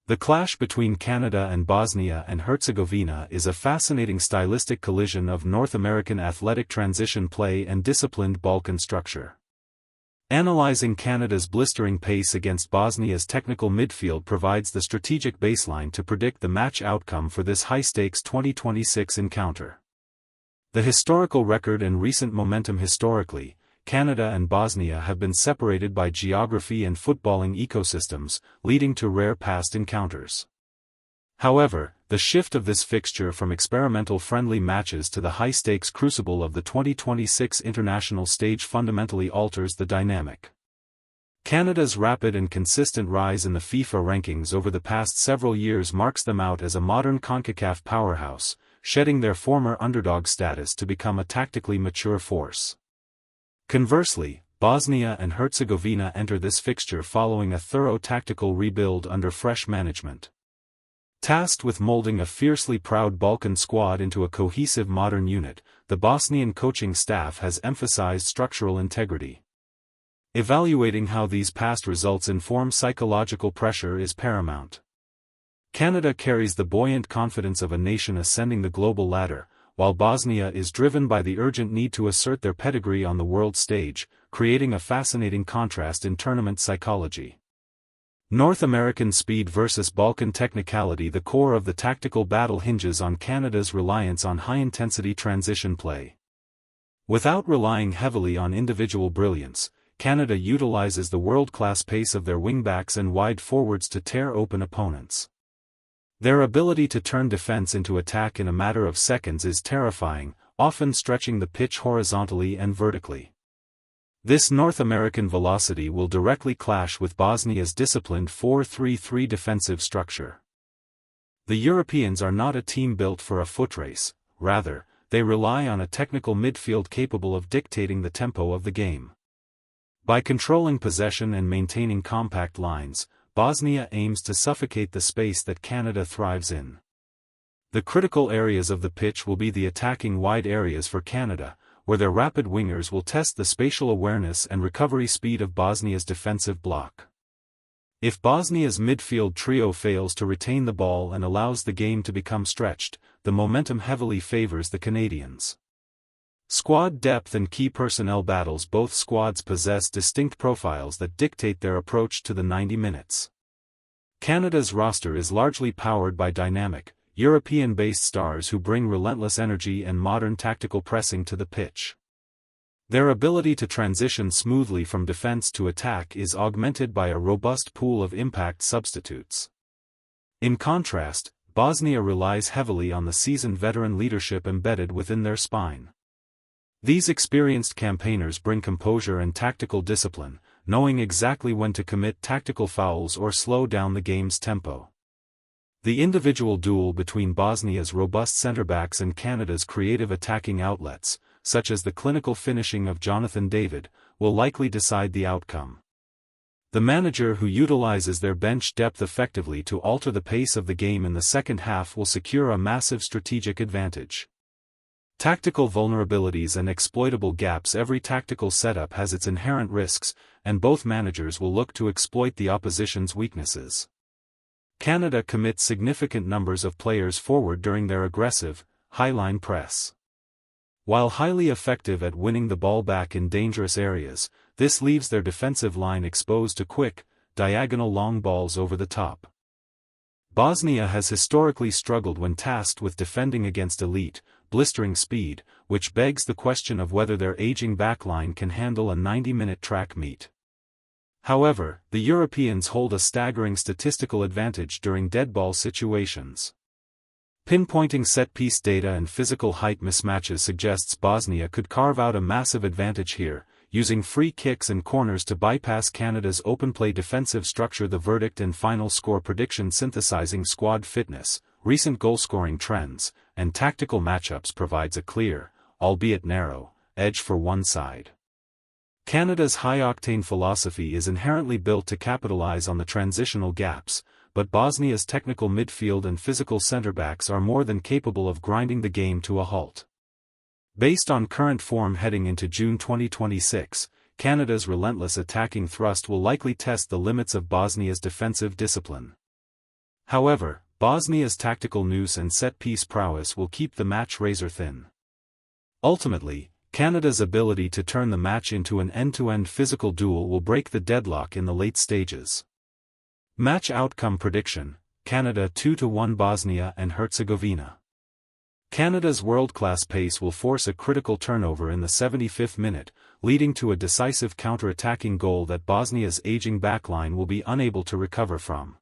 The clash between Canada and Bosnia and Herzegovina is a fascinating stylistic collision of North American athletic transition play and disciplined Balkan structure. Analyzing Canada's blistering pace against Bosnia's technical midfield provides the strategic baseline to predict the match outcome for this high-stakes 2026 encounter. The historical record and recent momentum. Historically, Canada and Bosnia have been separated by geography and footballing ecosystems, leading to rare past encounters. However, the shift of this fixture from experimental friendly matches to the high-stakes crucible of the 2026 international stage fundamentally alters the dynamic. Canada's rapid and consistent rise in the FIFA rankings over the past several years marks them out as a modern CONCACAF powerhouse, shedding their former underdog status to become a tactically mature force. Conversely, Bosnia and Herzegovina enter this fixture following a thorough tactical rebuild under fresh management. Tasked with molding a fiercely proud Balkan squad into a cohesive modern unit, the Bosnian coaching staff has emphasized structural integrity. Evaluating how these past results inform psychological pressure is paramount. Canada carries the buoyant confidence of a nation ascending the global ladder, while Bosnia is driven by the urgent need to assert their pedigree on the world stage, creating a fascinating contrast in tournament psychology. North American speed versus Balkan technicality. The core of the tactical battle hinges on Canada's reliance on high-intensity transition play. Without relying heavily on individual brilliance, Canada utilizes the world-class pace of their wingbacks and wide forwards to tear open opponents. Their ability to turn defense into attack in a matter of seconds is terrifying, often stretching the pitch horizontally and vertically. This North American velocity will directly clash with Bosnia's disciplined 4-3-3 defensive structure. The Europeans are not a team built for a footrace, rather, they rely on a technical midfield capable of dictating the tempo of the game. By controlling possession and maintaining compact lines, Bosnia aims to suffocate the space that Canada thrives in. The critical areas of the pitch will be the attacking wide areas for Canada, where their rapid wingers will test the spatial awareness and recovery speed of Bosnia's defensive block. If Bosnia's midfield trio fails to retain the ball and allows the game to become stretched, the momentum heavily favors the Canadians. Squad depth and key personnel battles. Both squads possess distinct profiles that dictate their approach to the 90 minutes. Canada's roster is largely powered by dynamic, European-based stars who bring relentless energy and modern tactical pressing to the pitch. Their ability to transition smoothly from defense to attack is augmented by a robust pool of impact substitutes. In contrast, Bosnia relies heavily on the seasoned veteran leadership embedded within their spine. These experienced campaigners bring composure and tactical discipline, knowing exactly when to commit tactical fouls or slow down the game's tempo. The individual duel between Bosnia's robust centre-backs and Canada's creative attacking outlets, such as the clinical finishing of Jonathan David, will likely decide the outcome. The manager who utilizes their bench depth effectively to alter the pace of the game in the second half will secure a massive strategic advantage. Tactical vulnerabilities and exploitable gaps. Every tactical setup has its inherent risks, and both managers will look to exploit the opposition's weaknesses. Canada commits significant numbers of players forward during their aggressive, high-line press. While highly effective at winning the ball back in dangerous areas, this leaves their defensive line exposed to quick, diagonal long balls over the top. Bosnia has historically struggled when tasked with defending against elite, blistering speed, which begs the question of whether their aging backline can handle a 90-minute track meet. However, the Europeans hold a staggering statistical advantage during dead-ball situations. Pinpointing set-piece data and physical height mismatches suggests Bosnia could carve out a massive advantage here, using free kicks and corners to bypass Canada's open-play defensive structure. The verdict and final score prediction. Synthesizing squad fitness, recent goal-scoring trends, and tactical matchups provides a clear, albeit narrow, edge for one side. Canada's high-octane philosophy is inherently built to capitalize on the transitional gaps, but Bosnia's technical midfield and physical centre-backs are more than capable of grinding the game to a halt. Based on current form heading into June 2026, Canada's relentless attacking thrust will likely test the limits of Bosnia's defensive discipline. However, Bosnia's tactical nous and set-piece prowess will keep the match razor-thin. Ultimately, Canada's ability to turn the match into an end-to-end physical duel will break the deadlock in the late stages. Match outcome prediction: Canada 2-1 Bosnia and Herzegovina. Canada's world-class pace will force a critical turnover in the 75th minute, leading to a decisive counter-attacking goal that Bosnia's aging backline will be unable to recover from.